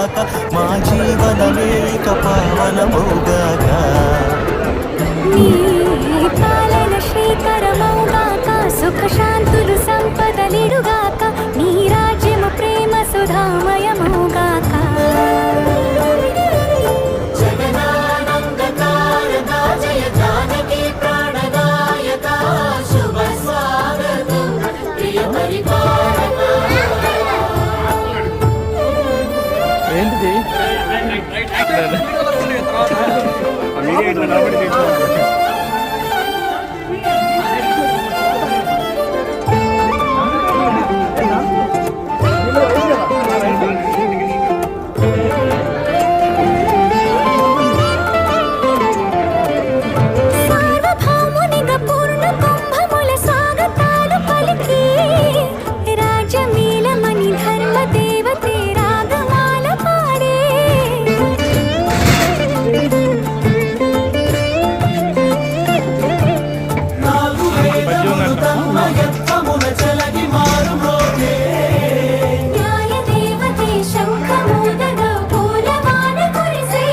మౌగాక మా జీవనమే ఇక పావనమౌగాక నీ పాలన శ్రీకరమౌగాక సుఖ శాంతులు సంపదలిడుగాక నీ రాజ్యము ప్రేమ సుధామయమౌగాక ఏంటిది సార్వభౌమునిగా పూర్ణ కుంభముల స్వాగతాలు పలికి రాజమీలమణి ధర్మ దేవతే రాగమాల పాడే న్యాయ దేవతే శంఖమూదగా పూలవాన కురిసే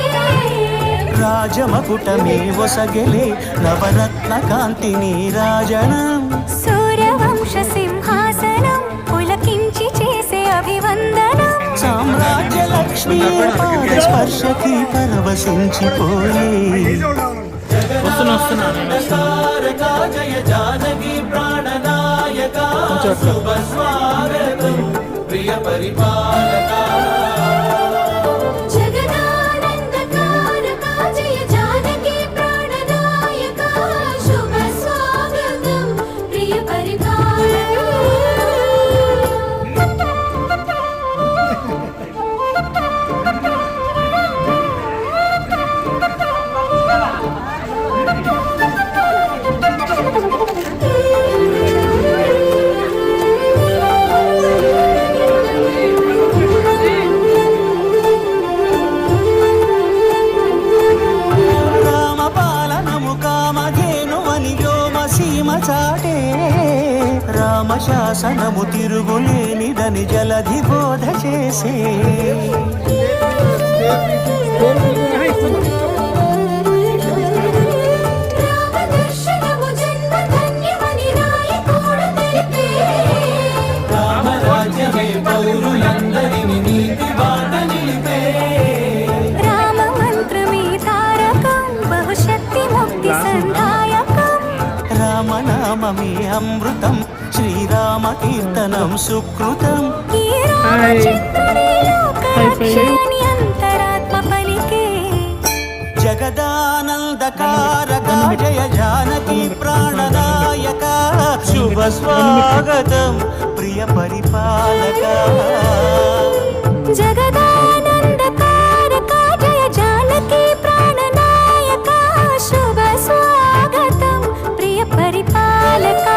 రాజమకుటమే ఒసగెలే నవరత్న కాంతి నీరాజనం సూర్యవంశ సింహాసనం పులకించి చేసే అభివందనం సామ్రాజ్య లక్ష్మీ పాద స్పర్శకి పరవశించిపోయే వస్తున్నా జయ జానకి ప్రాణనాయక శుభ స్వాగతం ప్రియ పరిపాలక జగదానందకారక జయ జానకి ప్రాణనాయక శుభ స్వాగతం ప్రియ పరిపాలక రామ పాలనము కామధేనువని వ్యోమ సీమ చాటే రామ శాసనము తిరుగులేనిదని జలధి బోధ చేసే రామదర్శనము జన్మ ధన్యమని రాయకూడ తెలిపే రామరాజ్యమే పౌరులందరిని నీతి బాట నిలిపే రామ మంత్రమే తారకం బహుశక్తి ముక్తి సంధాయకం రామనామమే అమృతం శ్రీరామ కీర్తనం సుకృతం ఈ రామచంద్రుని లోకరక్షణని అంతరాత్మ పలికే జగదానందకారక జయ జానకి ప్రాణనాయక శుభ స్వాగతం ప్రియ పరిపాలక జగదానందకారక జయ జానకి ప్రాణనాయక శుభ స్వాగతం ప్రియ పరిపాలక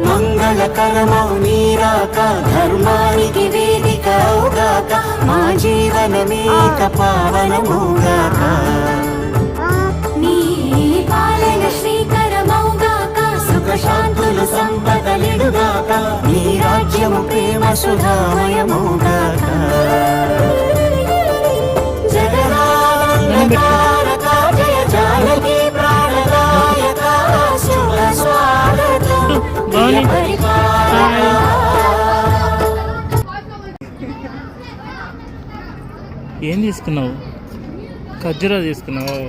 మంగళకరమౌ నీరాక ధర్మానికి వేదిక అవుగాక మా జీవనమేక పావనమౌగాక నీ పాలన శ్రీకరమౌగాక సుఖ శాంతులు సంపదలిడుగాక నీ రాజ్యము ప్రేమ సుధామయమౌగాక జగదానందకారక జయ జానకి ప్రాణనాయక శుభ స్వాగతం ప్రియ పరిపాలక ఏం తీసుకున్నావు? ఖర్జూరా తీసుకున్నావు.